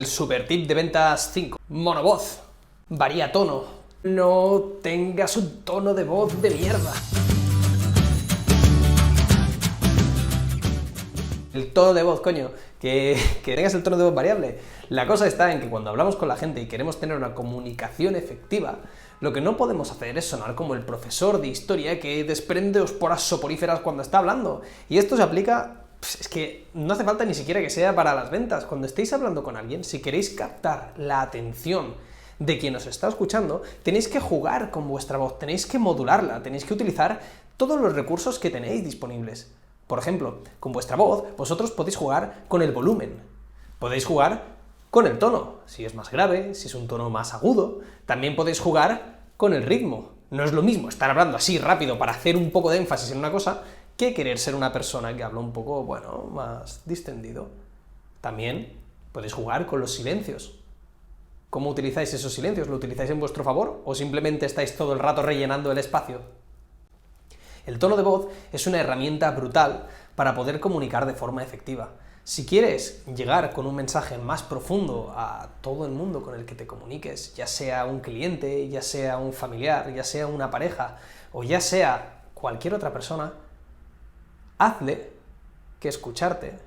El super tip de ventas 5. Monovoz. Varía tono. No tengas un tono de voz de mierda. El tono de voz, coño, que tengas el tono de voz variable. La cosa está en que cuando hablamos con la gente y queremos tener una comunicación efectiva, lo que no podemos hacer es sonar como el profesor de historia que desprende esporas soporíferas cuando está hablando. Y esto se aplica... Es que no hace falta ni siquiera que sea para las ventas. Cuando estéis hablando con alguien, si queréis captar la atención de quien os está escuchando, tenéis que jugar con vuestra voz, tenéis que modularla, tenéis que utilizar todos los recursos que tenéis disponibles. Por ejemplo, con vuestra voz, vosotros podéis jugar con el volumen, podéis jugar con el tono, si es más grave, si es un tono más agudo, también podéis jugar con el ritmo. No es lo mismo estar hablando así rápido para hacer un poco de énfasis en una cosa, que querer ser una persona que habla un poco, bueno, más distendido. También podéis jugar con los silencios. ¿Cómo utilizáis esos silencios? ¿Lo utilizáis en vuestro favor o simplemente estáis todo el rato rellenando el espacio? El tono de voz es una herramienta brutal para poder comunicar de forma efectiva. Si quieres llegar con un mensaje más profundo a todo el mundo con el que te comuniques, ya sea un cliente, ya sea un familiar, ya sea una pareja, o ya sea cualquier otra persona, hazle que escucharte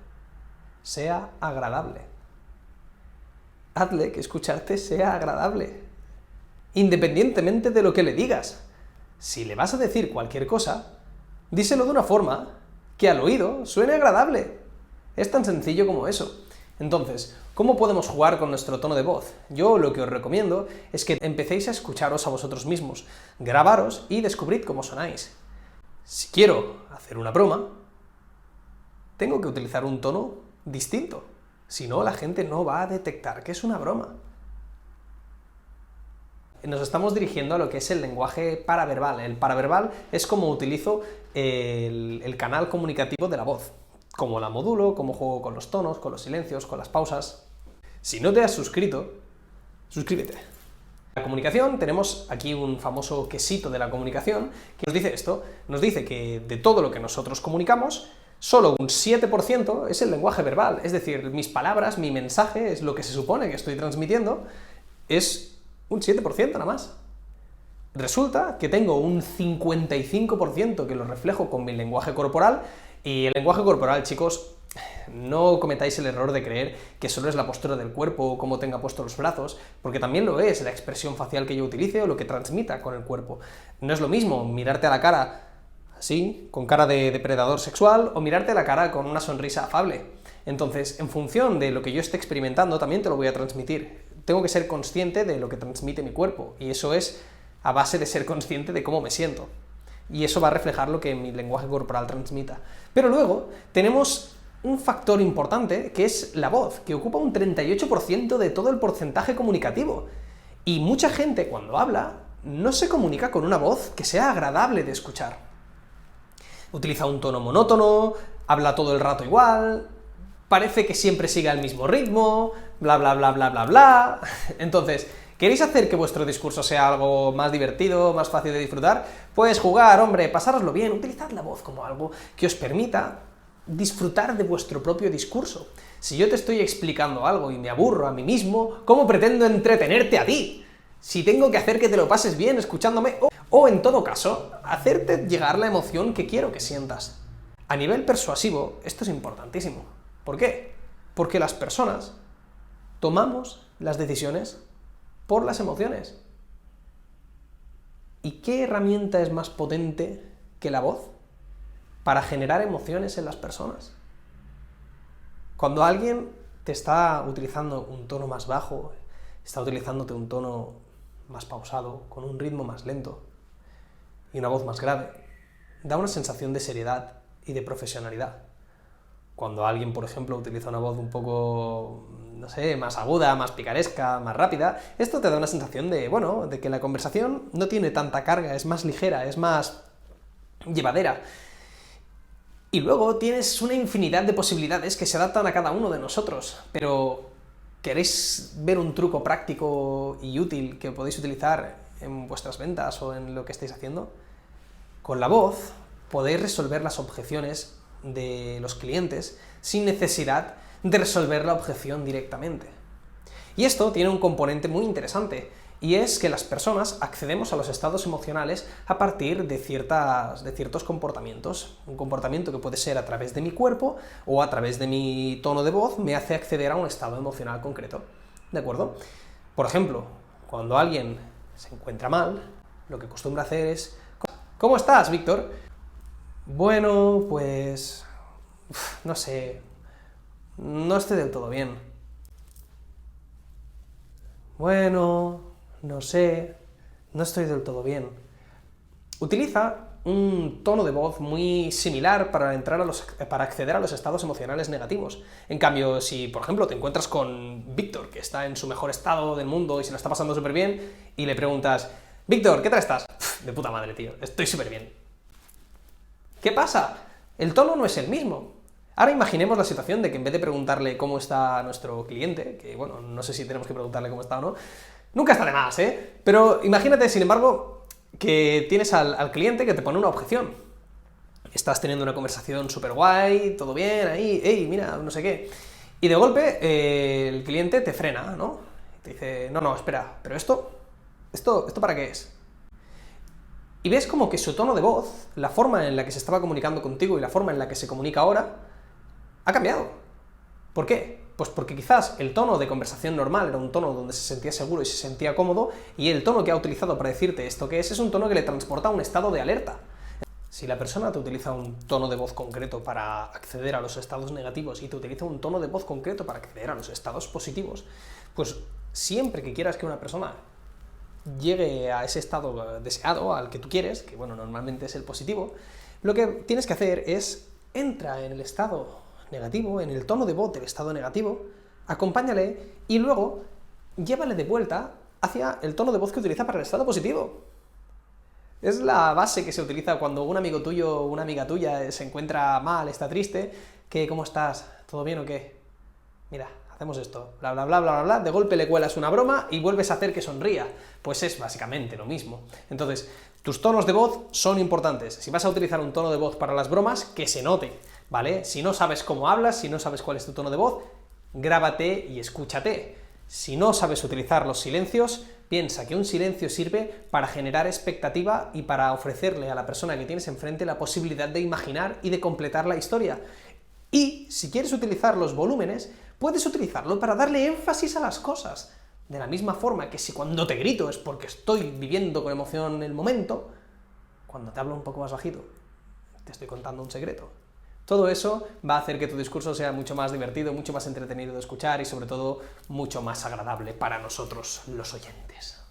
sea agradable. Hazle que escucharte sea agradable. Independientemente de lo que le digas. Si le vas a decir cualquier cosa, díselo de una forma que al oído suene agradable. Es tan sencillo como eso. Entonces, ¿cómo podemos jugar con nuestro tono de voz? Yo lo que os recomiendo es que empecéis a escucharos a vosotros mismos, grabaros y descubrid cómo sonáis. Si quiero hacer una broma, tengo que utilizar un tono distinto, si no la gente no va a detectar que es una broma. Nos estamos dirigiendo a lo que es el lenguaje paraverbal. El paraverbal es como utilizo el canal comunicativo de la voz, cómo la modulo, cómo juego con los tonos, con los silencios, con las pausas. Si no te has suscrito, suscríbete. En la comunicación tenemos aquí un famoso quesito de la comunicación que nos dice esto, nos dice que de todo lo que nosotros comunicamos, solo un 7% es el lenguaje verbal, es decir, mis palabras, mi mensaje, es lo que se supone que estoy transmitiendo, es un 7% nada más. Resulta que tengo un 55% que lo reflejo con mi lenguaje corporal, y el lenguaje corporal, chicos, no cometáis el error de creer que solo es la postura del cuerpo o cómo tenga puestos los brazos, porque también lo es la expresión facial que yo utilice o lo que transmita con el cuerpo. No es lo mismo mirarte a la cara así, con cara de depredador sexual, o mirarte a la cara con una sonrisa afable. Entonces, en función de lo que yo esté experimentando, también te lo voy a transmitir. Tengo que ser consciente de lo que transmite mi cuerpo, y eso es a base de ser consciente de cómo me siento. Y eso va a reflejar lo que mi lenguaje corporal transmita. Pero luego tenemos un factor importante, que es la voz, que ocupa un 38% de todo el porcentaje comunicativo. Y mucha gente, cuando habla, no se comunica con una voz que sea agradable de escuchar. Utiliza un tono monótono, habla todo el rato igual, parece que siempre siga el mismo ritmo, bla bla bla bla bla bla. Entonces, ¿queréis hacer que vuestro discurso sea algo más divertido, más fácil de disfrutar? Pues jugar, hombre, pasároslo bien, utilizad la voz como algo que os permita disfrutar de vuestro propio discurso. Si yo te estoy explicando algo y me aburro a mí mismo, ¿cómo pretendo entretenerte a ti? Si tengo que hacer que te lo pases bien escuchándome, o en todo caso, hacerte llegar la emoción que quiero que sientas. A nivel persuasivo, esto es importantísimo. ¿Por qué? Porque las personas tomamos las decisiones por las emociones. ¿Y qué herramienta es más potente que la voz para generar emociones en las personas? Cuando alguien te está utilizando un tono más bajo, está utilizándote un tono más pausado, con un ritmo más lento y una voz más grave, da una sensación de seriedad y de profesionalidad. Cuando alguien, por ejemplo, utiliza una voz un poco, no sé, más aguda, más picaresca, más rápida, esto te da una sensación de, bueno, de que la conversación no tiene tanta carga, es más ligera, es más llevadera. Y luego tienes una infinidad de posibilidades que se adaptan a cada uno de nosotros, pero ¿queréis ver un truco práctico y útil que podéis utilizar en vuestras ventas o en lo que estáis haciendo? Con la voz podéis resolver las objeciones de los clientes sin necesidad de resolver la objeción directamente. Y esto tiene un componente muy interesante, y es que las personas accedemos a los estados emocionales a partir de ciertos comportamientos. Un comportamiento que puede ser a través de mi cuerpo o a través de mi tono de voz me hace acceder a un estado emocional concreto. ¿De acuerdo? Por ejemplo, cuando alguien se encuentra mal, lo que acostumbra hacer es: ¿cómo estás, Víctor? Bueno, pues... no sé... no estoy del todo bien. Bueno... no sé, no estoy del todo bien. Utiliza un tono de voz muy similar para acceder a los estados emocionales negativos. En cambio, si, por ejemplo, te encuentras con Víctor, que está en su mejor estado del mundo y se lo está pasando súper bien, y le preguntas: Víctor, ¿qué tal estás? De puta madre, tío, estoy súper bien. ¿Qué pasa? El tono no es el mismo. Ahora imaginemos la situación de que en vez de preguntarle cómo está nuestro cliente, que bueno, no sé si tenemos que preguntarle cómo está o no, nunca está de más, ¿eh? Pero imagínate, sin embargo, que tienes al cliente que te pone una objeción. Estás teniendo una conversación súper guay, todo bien, ahí, hey, mira, no sé qué. Y de golpe el cliente te frena, ¿no? Te dice: no, espera, pero ¿esto para qué es? Y ves como que su tono de voz, la forma en la que se estaba comunicando contigo y la forma en la que se comunica ahora, ha cambiado. ¿Por qué? Pues porque quizás el tono de conversación normal era un tono donde se sentía seguro y se sentía cómodo, y el tono que ha utilizado para decirte esto que es un tono que le transporta a un estado de alerta. Si la persona te utiliza un tono de voz concreto para acceder a los estados negativos y te utiliza un tono de voz concreto para acceder a los estados positivos, pues siempre que quieras que una persona llegue a ese estado deseado, al que tú quieres, que bueno, normalmente es el positivo, lo que tienes que hacer es: entra en el estado negativo, en el tono de voz del estado negativo, acompáñale y luego llévale de vuelta hacia el tono de voz que utiliza para el estado positivo. Es la base que se utiliza cuando un amigo tuyo o una amiga tuya se encuentra mal, está triste, que ¿cómo estás? ¿Todo bien o qué? Mira, hacemos esto, bla bla bla bla bla, de golpe le cuelas una broma y vuelves a hacer que sonría. Pues es básicamente lo mismo. Entonces, tus tonos de voz son importantes. Si vas a utilizar un tono de voz para las bromas, que se note, ¿vale? Si no sabes cómo hablas, si no sabes cuál es tu tono de voz, grábate y escúchate. Si no sabes utilizar los silencios, piensa que un silencio sirve para generar expectativa y para ofrecerle a la persona que tienes enfrente la posibilidad de imaginar y de completar la historia. Y si quieres utilizar los volúmenes, puedes utilizarlo para darle énfasis a las cosas. De la misma forma que si cuando te grito es porque estoy viviendo con emoción el momento, cuando te hablo un poco más bajito, te estoy contando un secreto. Todo eso va a hacer que tu discurso sea mucho más divertido, mucho más entretenido de escuchar y sobre todo mucho más agradable para nosotros, los oyentes.